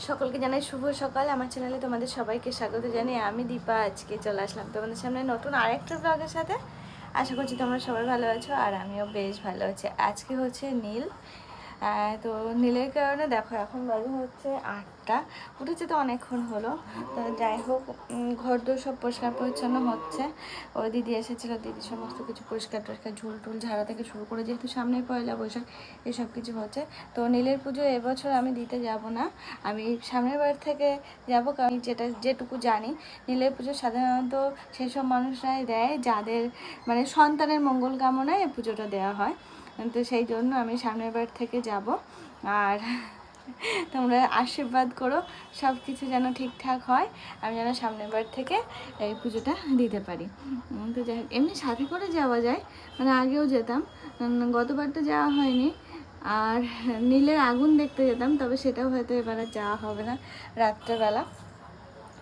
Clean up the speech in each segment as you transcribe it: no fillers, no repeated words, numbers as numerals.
সকলকে জানাই শুভ সকাল। আমার চ্যানেলে তোমাদের সবাইকে স্বাগত জানিয়ে আমি দীপা আজকে চলে আসলাম তোমাদের সামনে নতুন আরেকটা ব্লগের সাথে। আশা করছি তোমরা সবাই ভালো আছো আর আমিও বেশ ভালো আছি। আজকে হচ্ছে নীল, তো নীলের কারণে দেখো এখন বাজে হচ্ছে 8টা, উঠেছে তো অনেকক্ষণ হলো। তো যাই হোক, ঘরদোর সব পরিষ্কার পরিচ্ছন্ন হচ্ছে। ওই দিদি এসেছিলো, দিদি সমস্ত কিছু পরিষ্কার টরিষ্কার ঝুল টুল ঝাড়া থেকে শুরু করে, যেহেতু সামনে পয়লা বৈশাখ এসব কিছু হচ্ছে। তো নীলের পুজো এবছর আমি দিতে যাব না, আমি সামনের বার থেকে যাব। কারণ যেটুকু জানি, নীলের পুজো সাধারণত সেসব মানুষরাই দেয় যাদের মানে সন্তানের মঙ্গল কামনায় এই পুজোটা দেওয়া হয়। তো সেই জন্য আমি সামনের বার থেকে যাব। আর তোমরা আশীর্বাদ করো সব কিছু যেন ঠিকঠাক হয়, আমি যেন সামনের বার থেকে এই পুজোটা দিতে পারি। তো যাই হোক, এমনি সাথে করে যাওয়া যায়, মানে আগেও যেতাম, গতবার তো যাওয়া হয়নি। আর নীলের আগুন দেখতে যেতাম, তবে সেটাও হয়তো এবার আর যাওয়া হবে না রাত্রেবেলা,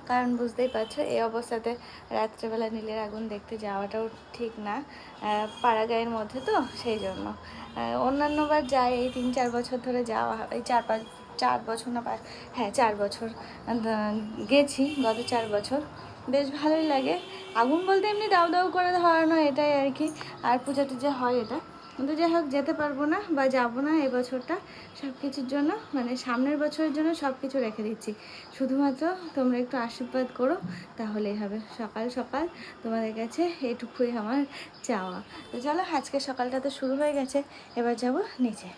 কারণ বুঝতেই পারছো এই অবস্থাতে রাত্রেবেলা নীলের আগুন দেখতে যাওয়াটাও ঠিক না, পাড়াগাঁয়ের মধ্যে তো সেই জন্য। অন্যান্যবার যাই, এই 3-4 বছর ধরে যাওয়া, এই 4 বছর না, হ্যাঁ 4 বছর গেছি, গত 4 বছর বেশ ভালোই লাগে। আগুন বলতে এমনি দাউ দাউ করে ধরানো, এটাই আর কি। আর পূজা টুজা হয় এটা, কিন্তু যাই হোক যেতে পারবো না বা যাবো না এই বছরটা। সব কিছুর জন্য মানে সামনের বছরের জন্য সব কিছু রেখে দিচ্ছি, শুধুমাত্র তোমরা একটু আশীর্বাদ করো তাহলেই হবে। সকাল সকাল তোমাদের কাছে এটুকুই আমার চাওয়া। তো চলো, আজকে সকালটা তো শুরু হয়ে গেছে, এবার যাব নিচে।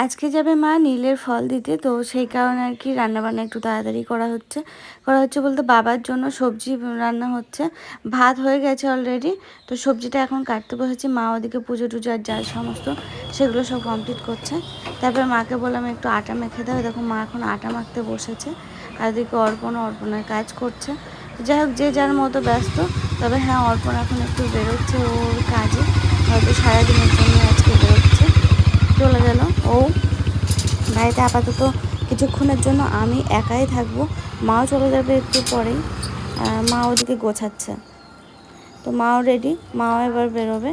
আজকে যাবে মা নীলের ফল দিতে, তো সেই কারণে আর কি রান্নাবান্না একটু তাড়াতাড়ি করা হচ্ছে বলতে বাবার জন্য সবজি রান্না হচ্ছে। ভাত হয়ে গেছে অলরেডি, তো সবজিটা এখন কাটতে বসেছি। মা ওদিকে পুজো টুজো আর যা সমস্ত সেগুলো সব কমপ্লিট করছে। তারপর মাকে বললাম একটু আটা মেখে দাও, দেখো মা এখন আটা মাখতে বসেছে। আর ওদিকে অর্পণের কাজ করছে। যাই হোক, যে যার মতো ব্যস্ত। তবে হ্যাঁ, অর্পণ এখন একটু বেরোচ্ছে ওর কাজে, হয়তো সারাদিনের জন্য আজকে বেরোচ্ছে, চলে গেল ও বাড়িতে। আপাতত কিছুক্ষণের জন্য আমি একাই থাকবো, মাও চলে যাবে একটু পরেই। মা ওদিকে গোছাচ্ছে, তো মাও রেডি, মাও এবার বেরোবে।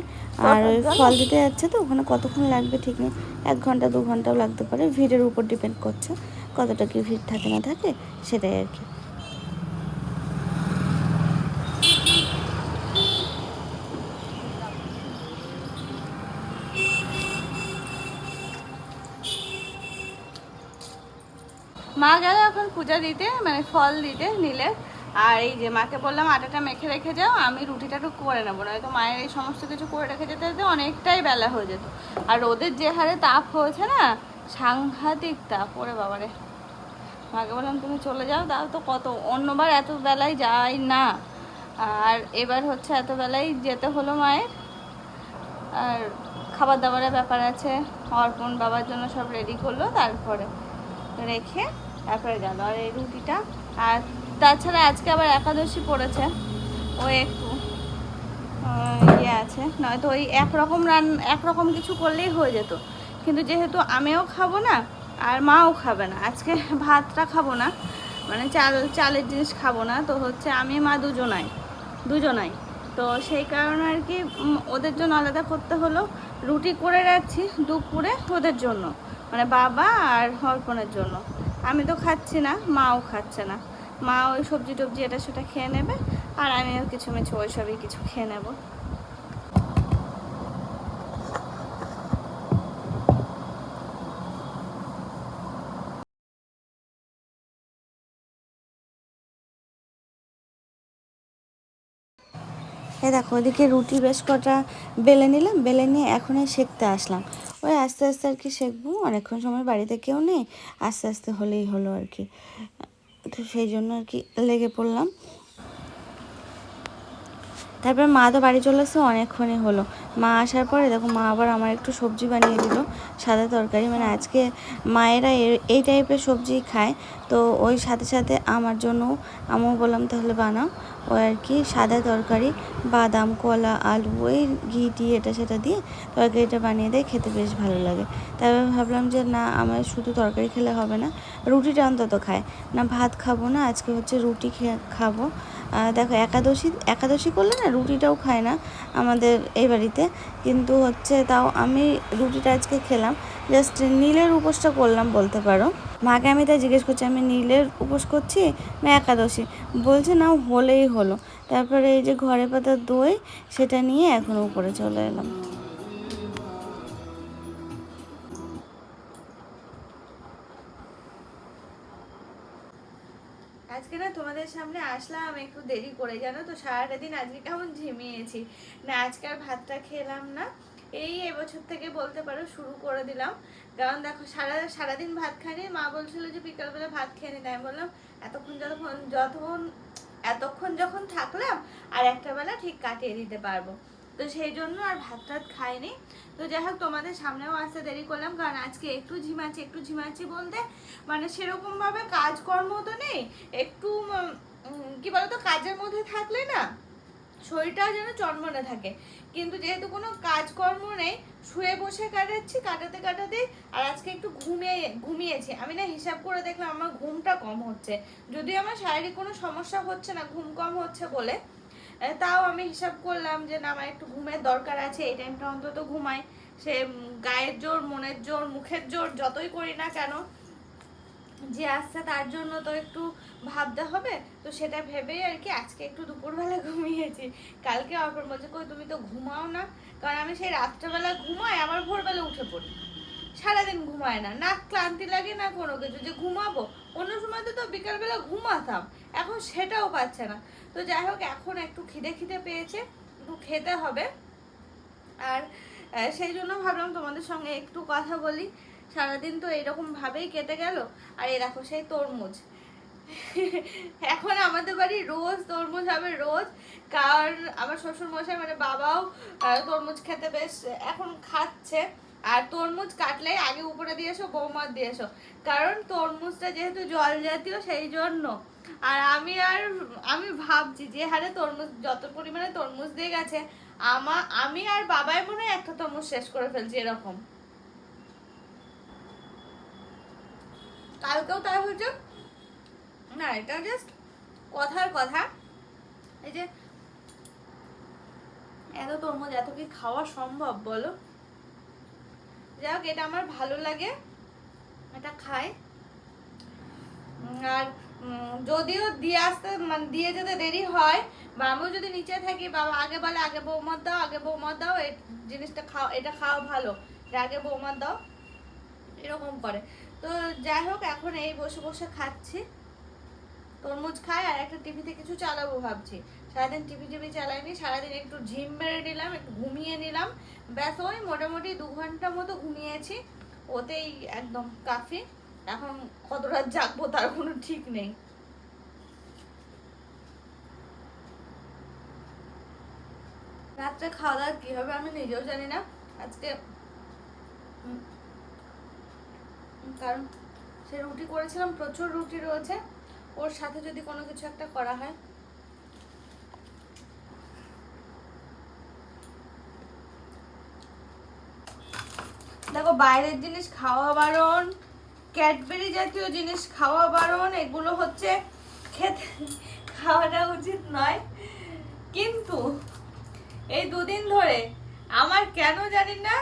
আর ওই ফল দিতে যাচ্ছে, তো ওখানে কতক্ষণ লাগবে ঠিক নেই, 1 ঘন্টা 2 ঘন্টাও লাগতে পারে, ভিড়ের উপর ডিপেন্ড করছে কতটা কি ভিড় থাকে না থাকে, সেটাই আর কি। মা গেল এখন পূজা দিতে, মানে ফল দিতে নিলে। আর এই যে মাকে বললাম আটাটা মেখে রেখে যাও, আমি রুটিটা একটু করে নেবো, নয়তো মায়ের এই সমস্ত কিছু করে রেখে যেতে যেতে অনেকটাই বেলা হয়ে যেত। আর রোদের যে হারে তাপ হয়েছে না, সাংঘাতিক তাপ, ওরে বাবারে। মাকে বললাম তুমি চলে যাও, তাও তো কত, অন্যবার এত বেলায় যাই না, আর এবার হচ্ছে এত বেলায় যেতে হলো মায়ের। আর খাবার দাবারের ব্যাপার আছে, অর্পণ বাবার জন্য সব রেডি করলো, তারপরে রেখে তারপরে গেল। আর এই রুটিটা, আর তাছাড়া আজকে আবার একাদশী পড়েছে, ও একটু ইয়ে আছে, নয়তো ওই একরকম কিছু করলেই হয়ে যেত। কিন্তু যেহেতু আমিও খাবো না আর মাও খাবে না, আজকে ভাতটা খাবো না, মানে চালের জিনিস খাবো না, তো হচ্ছে আমি মা দুজনাই। তো সেই কারণে আর কি ওদের জন্য আলাদা করতে হলো। রুটি করে রাখছি দুপুরে ওদের জন্য, মানে বাবা আর অর্পণের জন্য। আমি তো খাচ্ছি না, মাও খাচ্ছে না। মা ওই সবজি টবজি এটা সেটা খেয়ে নেবে, আর আমিও কিছু মিছু ওইসবই কিছু খেয়ে নেবো। এই দেখো, ওইদিকে রুটি বেশ কটা বেলে নিলাম, বেলে নিয়ে এখন সেঁকতে আসলাম। ওই আস্তে আস্তে আর কি সেঁকবো, অনেকক্ষণ সময় বাড়িতে কেউ নেই, আস্তে আস্তে হলেই হলো আর কি। তো সেই জন্য আর কি লেগে পড়লাম। তারপর মা তো বাড়ি চলে এসেছে, অনেকক্ষণই হলো। মা আসার পরে দেখো, মা আবার আমার একটু সবজি বানিয়ে দিল, সাদা তরকারি। মানে আজকে মায়েরা এই টাইপের সবজি খায়, তো ওই সাথে সাথে আমার জন্য আমিও বললাম তাহলে বানাও। ও আর কি সাদা তরকারি, বাদাম, কলা, আলু, ওই ঘি টি এটা সেটা দিয়ে তরকারিটা বানিয়ে দেয়, খেতে বেশ ভালো লাগে। তারপর ভাবলাম যে না, আমার শুধু তরকারি খেলে হবে না, রুটিটা অন্তত খায় না। ভাত খাবো না আজকে, হচ্ছে রুটি খাবো। দেখো, একাদশী করলে না রুটিটাও খায় না আমাদের এই বাড়িতে, কিন্তু হচ্ছে তাও আমি রুটিটা আজকে খেলাম। জাস্ট নীলের উপোসটা করলাম বলতে পারো। মাকে আমি তাই জিজ্ঞেস করছি, আমি নীলের উপোস করছি না একাদশী? বলছে না, হলেই হলো। তারপরে এই যে ঘরে পাতা দই, সেটা নিয়ে এখন উপরে চলে এলাম। আজকে না তোমাদের সামনে আসলাম একটু দেরি করে, জানো তো, সারাটা দিন আজকে কেমন ঝিমিয়েছি না। আজকে আর ভাতটা খেলাম না, এই এবছর থেকে বলতে পারো শুরু করে দিলাম। কারণ দেখো, সারাদিন ভাত খাইনি। মা বলছিল যে বিকালবেলা ভাত খেয়ে নিতে, আমি বললাম এতক্ষণ যখন থাকলাম আর একটা বেলা ঠিক কাটিয়ে দিতে পারবো, তো সেই জন্য আর ভাত টাত খাইনি। তো যাই হোক, তোমাদের সামনেও আসতে দেরি করলাম, কারণ আজকে একটু ঝিমাচ্ছি বলতে মানে সেরকম ভাবে কাজকর্ম তো নেই। একটু কি বলতো, কাজের মধ্যে থাকলে না শরীরটাও যেন চনমনে থাকে, কিন্তু যেহেতু কোনো কাজকর্ম নেই, শুয়ে বসে কাটাতে। আর আজকে একটু ঘুমিয়েছি আমি না। হিসাব করে দেখলাম আমার ঘুমটা কম হচ্ছে, যদিও আমার শারীরিক কোনো সমস্যা হচ্ছে না ঘুম কম হচ্ছে বলে, তাও আমি হিসাব করলাম যে না, আমার একটু ঘুমের দরকার আছে, এই টাইমটা অন্তত ঘুমাই। সে গায়ের জোর, মনের জোর, মুখের জোর যতই করি না কেন, যে আসছে তার জন্য তো একটু ভাবতে হবে। তো সেটা ভেবেই আর কি আজকে একটু দুপুরবেলা ঘুমিয়েছি। কালকে অপর বলছে, কই তুমি তো ঘুমাও না? কারণ আমি সেই রাত্রেবেলা ঘুমাই, আবার ভোরবেলা উঠে পড়ি, সারাদিন ঘুমায় না, না ক্লান্তি লাগে না কোনো কিছু যে ঘুমাবো। অন্য সময় তো বিকালবেলা ঘুমাতাম, এখন সেটাও পাচ্ছে না। তো যাই হোক, এখন একটু খিদে পেয়েছে, একটু খেতে হবে। আর সেই জন্য ভাবলাম তোমাদের সঙ্গে একটু কথা বলি। সারাদিন তো এরকম ভাবেই কেটে গেল। আর এই দেখো, সেই তরমুজ এখন আমাদের বাড়ি রোজ তরমুজ হবে, রোজ। কারণ আমার শ্বশুর মশাই মানে বাবাও তরমুজ খেতে বেশ এখন খাচ্ছে। আর তরমুজ কাটলে আগে উপরে দিয়ে এসো, বৌমার দিয়ে এসো, কারণ তরমুজটা যেহেতু জল জাতীয় সেই জন্য। আর আমি ভাবছি যে হারে তরমুজ, যত পরিমাণে তরমুজ দিয়ে গেছে, আমি আর বাবাই মনে হয় একটা তরমুজ শেষ করে ফেলছি এরকম। কালকেও তাই হয়েছে না, এটা জাস্ট কথার কথা। এই যে এত তরমুজ, এত কি খাওয়া সম্ভব বলো? যাই হোক, এটা আমার ভালো লাগে, এটা খাই। আর যদিও দিয়ে আসতে মানে দিয়ে যেতে দেরি হয়, বা আমিও যদি নিচে থাকি, বাবা আগে বলে আগে বৌমার দাও এই জিনিসটা খাও, এটা খাওয়া ভালো, আগে বৌমার দাও, এরকম করে। তো যাই হোক, এখন এই বসে বসে খাচ্ছি, তরমুজ খাই আর একটা টিভিতে কিছু চালাবো ভাবছি। সারাদিন টিভি চালাইনি, সারাদিন একটু ঝিম মেরে নিলাম, একটু ঘুমিয়ে নিলাম, ব্যাস ওই মোটামুটি 2 ঘন্টা মতো ঘুমিয়েছি, ওতেই একদম কাফি। এখন কত রাত জাগবো তার কোনো ঠিক নেই। রাত্রে খাওয়া দাওয়া কি হবে আমি নিজেও জানি না আজকে, কারণ সে রুটি করেছিলাম, প্রচুর রুটি রয়েছে, ওর সাথে যদি কোনো কিছু একটা করা হয়। দেখো, বাইরের জিনিস খাওয়া বারণ, ক্যাডবেরি জাতীয় জিনিস খাওয়া বারণ, এগুলো হচ্ছে খেতে খাওয়াটা উচিত নয়। কিন্তু এই 2 দিন ধরে আমার কেন জানি না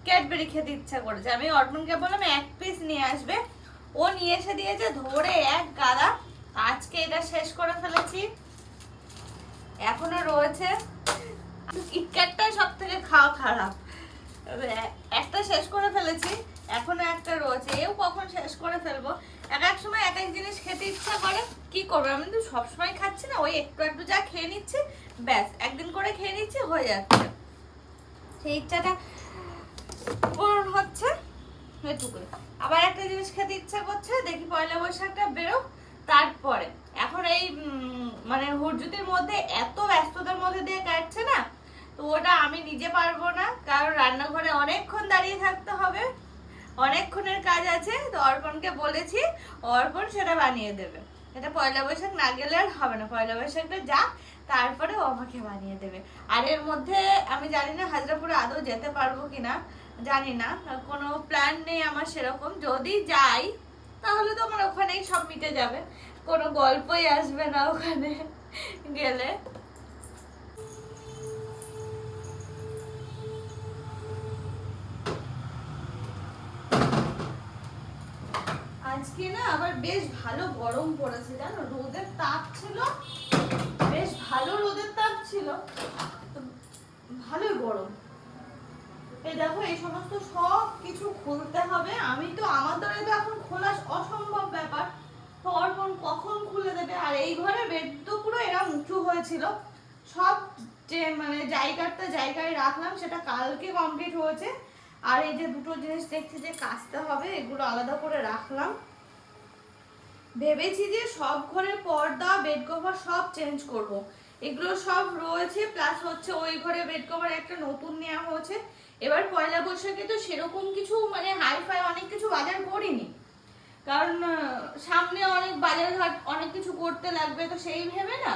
ক্যাডবেরি খেতে ইচ্ছা করেছে। আমি অর্পণকে বললাম 1 পিস নিয়ে আসবে, ও নিয়ে এসে দিয়েছে ধরে এক গাদা। আজকে এটা শেষ করে ফেলেছি, এখনো রয়েছে। কিটক্যাটটাই সব থেকে খাওয়া খারাপ, একটা শেষ করে ফেলেছি, এখনো একটা রয়েছে, এও কখন শেষ করে ফেলবো। এক সময় এক জিনিস খেতে ইচ্ছা করে, কি করবো, আমি তো সবসময় খাচ্ছি না, ওই একটু যা খেয়ে নিচ্ছি, ব্যাস একদিন করে খেয়ে নিচ্ছি, হয়ে যাচ্ছে, সেই ইচ্ছাটা পূরণ হচ্ছে এটুকুই। আবার একটা জিনিস খেতে ইচ্ছা করছে, দেখি পয়লা বৈশাখটা বেরোক তারপরে। এখন এই মানে হুড়জুতির মধ্যে এত ব্যস্ততার মধ্যে দিয়ে কাটছে না, তো ওটা আমি নিজে পারবো না, কারণ রান্নাঘরে অনেকক্ষণ দাঁড়িয়ে থাকতে হবে, অনেকক্ষণের কাজ আছে। তো অর্পণকে বলেছি, অর্পণ সেটা বানিয়ে দেবে। এটা পয়লা বৈশাখ না গেলে আর হবে না, পয়লা বৈশাখটা যাক তারপরে ও আমাকে বানিয়ে দেবে। আর এর মধ্যে আমি জানি না হাজরাপুরে আদৌ যেতে পারবো কিনা, জানি না, কোনো প্ল্যান নেই আমার সেরকম। যদি যাই তাহলে তো আমার ওখানেই সব মিটে যাবে, কোনো গল্পই আসবে না ওখানে গেলে। আজকে না আবার বেশ ভালো গরম পড়েছে জানো, রোদের তাপ ছিল, বেশ ভালো রোদের তাপ ছিল, ভালোই গরম। এই দেখো এই সমস্ত সব কিছু খুলতে হবে, আমি তো আমার দ্বারা তো এখন খোলা অসম্ভব ব্যাপার, তো অর্পণ কখন খুলে দেবে। আর এই ঘরে বেড তো পুরো এরকম উঁচু হয়েছিল, সব যে মানে জায়গায় রাখলাম সেটা কালকে কমপ্লিট হয়েছে। আর এই যে দুটো জিনিস দেখছি যে কাচতে হবে, এগুলো আলাদা করে রাখলাম। ভেবেছি যে সব ঘরের পর্দা বেড কভার সব চেঞ্জ করব। এগুলো সব রয়েছে, প্লাস হচ্ছে ওই ঘরে বেড কভার একটা নতুন নেওয়া হয়েছে। এবার পয়লা বৈশাখে তো সেরকম কিছু মানে হাইফাই অনেক কিছু বাজার করিনি, কারণ সামনে অনেক বাজার ঘাট অনেক কিছু করতে লাগবে, তো সেই ভেবে না।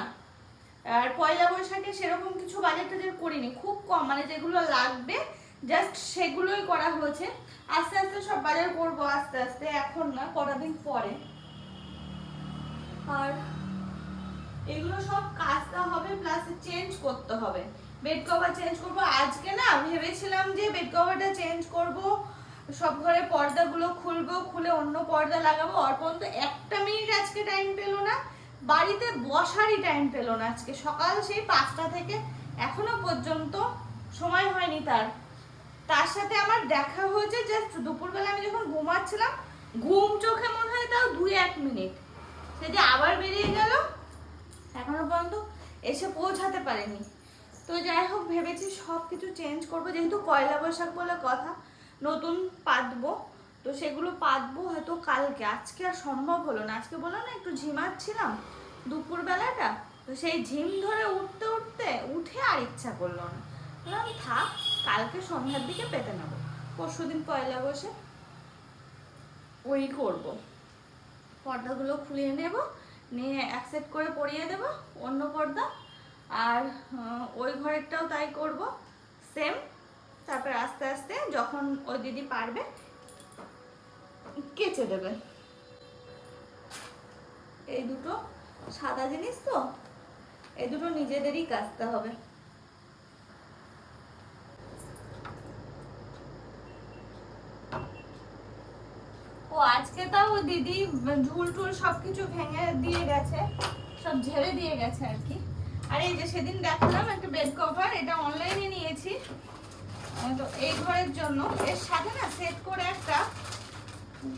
আর পয়লা বৈশাখে সেরকম কিছু বাজার টাজার করিনি, খুব কম, মানে যেগুলো লাগবে জাস্ট সেগুলোই করা হয়েছে। আস্তে আস্তে সব বাজার করবো, আস্তে আস্তে, এখন না, কটা দিন পরে। আর এগুলো সব কাচতে হবে, প্লাস চেঞ্জ করতে হবে, বেড কভার চেঞ্জ করব। আজকে না ভেবেছিলাম যে বেড কভারটা চেঞ্জ করব, সব ঘরে পর্দাগুলো খুলবো, খুলে অন্য পর্দা লাগাবো। অর্পণ তো একটা মিনিট আজকে টাইম পেলো না, বাড়িতে বসারই টাইম পেলো না আজকে, সকাল সেই 5টা থেকে এখনো পর্যন্ত সময় হয়নি তার। তার সাথে আমার দেখা হয়েছে জাস্ট দুপুরবেলা আমি যখন ঘুমাচ্ছিলাম, ঘুম চোখে মনে হয় তাও 2-1 মিনিট, সে যে আবার বেরিয়ে গেল, এখনো পর্যন্ত এসে পৌঁছাতে পারেনি। তো যাই হোক ভেবেছি সব কিছু চেঞ্জ করবো, যেহেতু পয়লা বৈশাখ বলে কথা, নতুন পাতবো, তো সেগুলো পাতবো হয়তো কালকে। আজকে আর সম্ভব হলো না, আজকে বললাম না একটু ঝিমাচ্ছিলাম দুপুরবেলাটা, তো সেই ঝিম ধরে উঠে আর ইচ্ছা করলো না, বললাম থাক কালকে সন্ধ্যার দিকে পেতে নেবো, পরশুদিন পয়লা বৈশাখ ওই করবো, পর্দাগুলো খুলিয়ে নেব, নিয়ে এক সেট করে পরিয়ে দেব অন্য পর্দা। আর ওই ঘরেরটাও তাই করব সেম। তারপর আস্তে আস্তে যখন ওই দিদি পারবে কেচে দেবে। এই দুটো সাদা জিনিস তো, এই দুটো নিজেদেরই কাচতে হবে। ও আজকে তাও দিদি ঝুল টুল সবকিছু ভেঙে দিয়ে গেছে, সব ঝেড়ে দিয়ে গেছে আর কি। আর এই যে সেদিন দেখালাম একটা বেড কভার, এটা অনলাইনে নিয়েছি, তো এই ঘরের জন্য এর সাথে না সেট করে একটা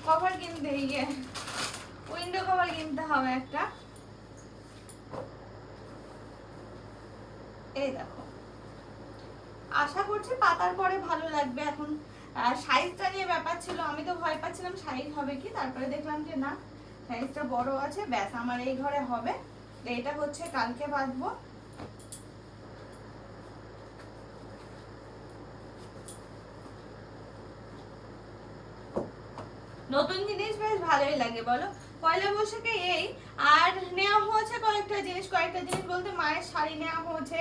কভার কিনতে, উইন্ডো কভার কিনতে হবে একটা। এই দেখো, আশা করছি পাতার পরে ভালো লাগবে। এখন সাইজটা নিয়ে ব্যাপার ছিল, আমি তো ভয় পাচ্ছিলাম সাইজ হবে কি, তারপরে দেখলাম যে না সাইজটা বড় আছে, ব্যাস আমার এই ঘরে হবে। এটা হচ্ছে কালকে বাঁধবো। নতুন জিনিস বেশ ভালোই লাগে বলো পয়লা বৈশাখে। এই আর নেওয়া হয়েছে কয়েকটা জিনিস বলতে মায়ের শাড়ি নেওয়া হয়েছে,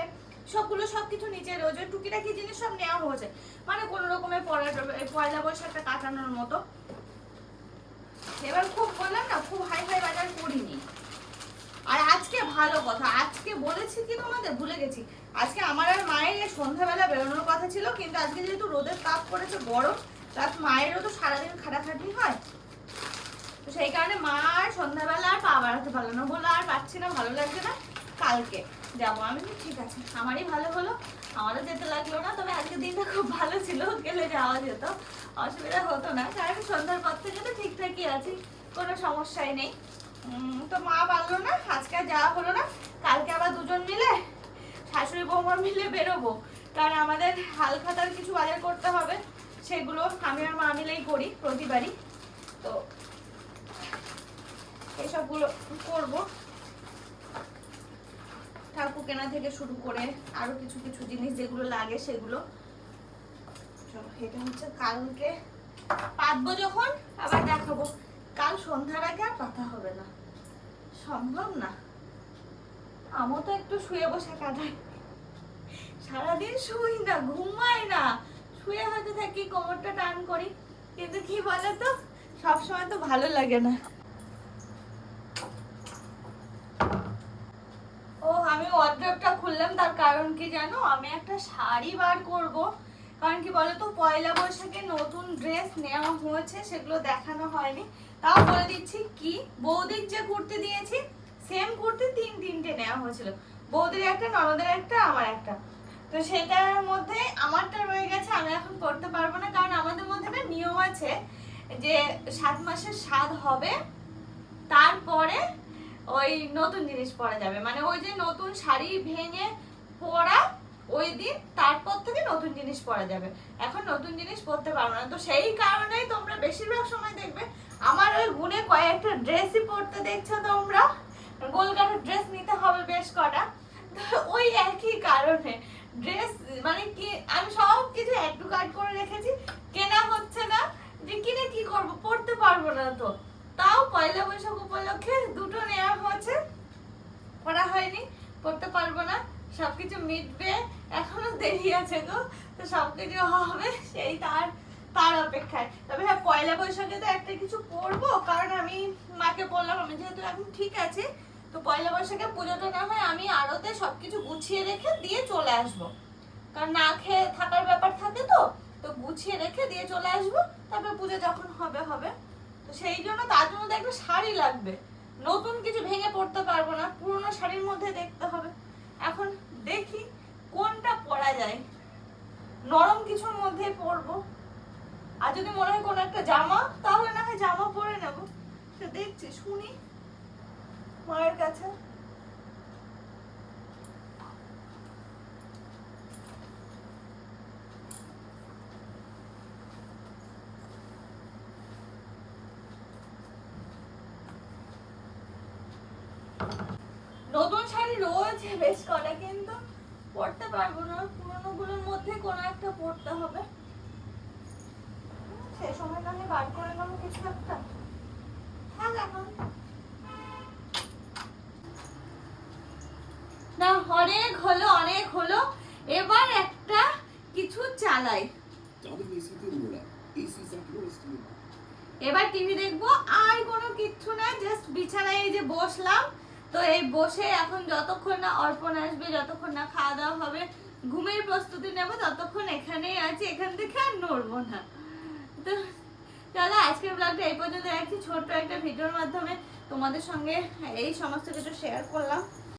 সবগুলো সবকিছু নিচে রোজ টুকিটাকি জিনিস সব নেওয়া হয়েছে, মানে কোনো রকমের পয়লা বৈশাখটা কাটানোর মতো। এবার খুব বললাম না খুব হাই ফাই বাজার করিনি। আর আজকে ভালো কথা, আজকে বলেছি কি তোমাদের ভুলে গেছি, আজকে আমার আর মায়ের সন্ধ্যাবেলা বেরোনোর কথা ছিল, কিন্তু আজকে যেহেতু রোদের তাপ পড়েছে গরম, তার মায়েরও তো সারাদিন খাটাখাটি হয়, তো সেই কারণে মা আর সন্ধ্যাবেলা আর পা বাড়াতে পারলো না, বললো আর পাচ্ছি না, ভালো লাগছে না, কালকে যাবো। আমি ঠিক আছে, আমারই ভালো হলো, আমারও যেতে লাগলো না। তবে আজকের দিনটা খুব ভালো ছিল, গেলে যাওয়া যেত, অসুবিধা হতো না, কারণ সন্ধ্যার পর থেকে তো ঠিকঠাকই আছি, কোনো সমস্যাই নেই। তো মা পারলো না, আজকে আর যাওয়া হলো না। কালকে আবার দুজন মিলে শাশুড়ি বৌমা মিলে বেরোবো, কারণ আমাদের হালখাতার কিছু বাজার করতে হবে, সেগুলো আমি আর মা মিলেই করি প্রতিবারই, তো এসবগুলো করবো। ঠাকুর কেনা থেকে শুরু করে আরো কিছু কিছু জিনিস যেগুলো লাগে সেগুলো। এটা হচ্ছে কালকে পাতবো, যখন আবার দেখাবো। কাল সন্ধ্যার আগে আর পাতা হবে না, সম্ভব না। আমও তো একটু শুয়ে বসে কাটাই, সারাদিন শুই না, ঘুমাই না, শুয়ে হয়তো থাকি, কোমরটা টান করি, কিন্তু কি বলতো সবসময় তো ভালো লাগে না। ও আমি ওয়ার্ড্রপটা খুললাম, তার কারণ কি জানো, আমি একটা শাড়ি বার করব। কারণ কি বলতো, পয়লা বৈশাখে নতুন ড্রেস নেওয়া হয়েছে, সেগুলো দেখানো হয়নি। তাও বলে দিচ্ছি, কি বৌদির যে কুর্তি দিয়েছি সেম কুর্তি তিনটে নেওয়া হয়েছিল, বৌদির একটা, ননদের একটা, আমার একটা। তো সেটার মধ্যে আমারটা রয়ে গেছে, আমি এখন পড়তে পারবো না, কারণ আমাদের মধ্যে না নিয়ম আছে যে 7 মাসের স্বাদ হবে, তারপরে ওই নতুন জিনিস পরা যাবে, মানে ওই যে নতুন শাড়ি ভেঙে পরা ওই দিন, তারপর থেকে নতুন জিনিস পরা যাবে। এখন নতুন জিনিস পরতে পারবো না, তো সেই কারণেই তোমরা বেশিরভাগ সময় দেখবে আমার ওই গুনে কয়েকটা ড্রেসই পরতে দেখছো তোমরা, গোলগাটের ড্রেস নিতে হবে বেশ কটা। ওই একই কারণে ড্রেস মানে কি আমি সব কিছু অ্যাড টু কার্ট করে রেখেছি, কেনা হচ্ছে না, যে কিনে কি করব, পড়তে পারবো না। তো তাও পয়লা বৈশাখ উপলক্ষে দুটো নেওয়া হয়েছে, পড়া হয়নি, পড়তে পারবো না, সবকিছু মিটবে, এখনো দেরি আছে গো, তো সবকিছু হবে সেই তার অপেক্ষায়। তবে হ্যাঁ, পয়লা বৈশাখে তো একটা কিছু পরবো, কারণ আমি মাকে বললাম আমি যেহেতু এখন ঠিক আছে, তো পয়লা বৈশাখে পুজোটা না হয় আমি আড়তে সবকিছু গুছিয়ে রেখে দিয়ে চলে আসবো, কারণ না খেয়ে থাকার ব্যাপার থাকে, তো তো গুছিয়ে রেখে দিয়ে চলে আসবো, তারপর পুজো যখন হবে হবে। তো সেই জন্য তার জন্য তো একটা শাড়ি লাগবে, নতুন কিছু ভেঙে পড়তে পারবো না, পুরোনো শাড়ির মধ্যে দেখতে হবে। এখন দেখি কোনটা পরা যায়, নরম কিছুর মধ্যে পরবো, আর যদি মনে হয় কোনো একটা জামা, তাহলে না হয় জামা পরে নেবো। তো দেখছি, শুনি মায়ের কাছে। নতুন শাড়ি রয়েছে বেশ কটা, কিন্তু পরতে পারবো না, পুরোনো গুলোর মধ্যে কোনো একটা পরতে হবে, সে সময় না হয় বার করে নেবো কিছু একটা। থাক এখন না, অনেক হলো, এবার একটা কিছু চালাই, এবার টিভি দেখবো, আর কোনো কিচ্ছু না, জাস্ট বিছানায় এই যে বসলাম, তো এই বসে এখন যতক্ষণ না অর্পণ আসবে, যতক্ষণ না খাওয়া দাওয়া হবে, ঘুমের প্রস্তুতি নেব, ততক্ষণ এখানেই আছি, এখান থেকে আর নড়বো না। তো চলো আজকের ব্লগটা এই পর্যন্ত রাখছি, ছোট্ট একটা ভিডিওর মাধ্যমে তোমাদের সঙ্গে এই সমস্ত কিছু শেয়ার করলাম।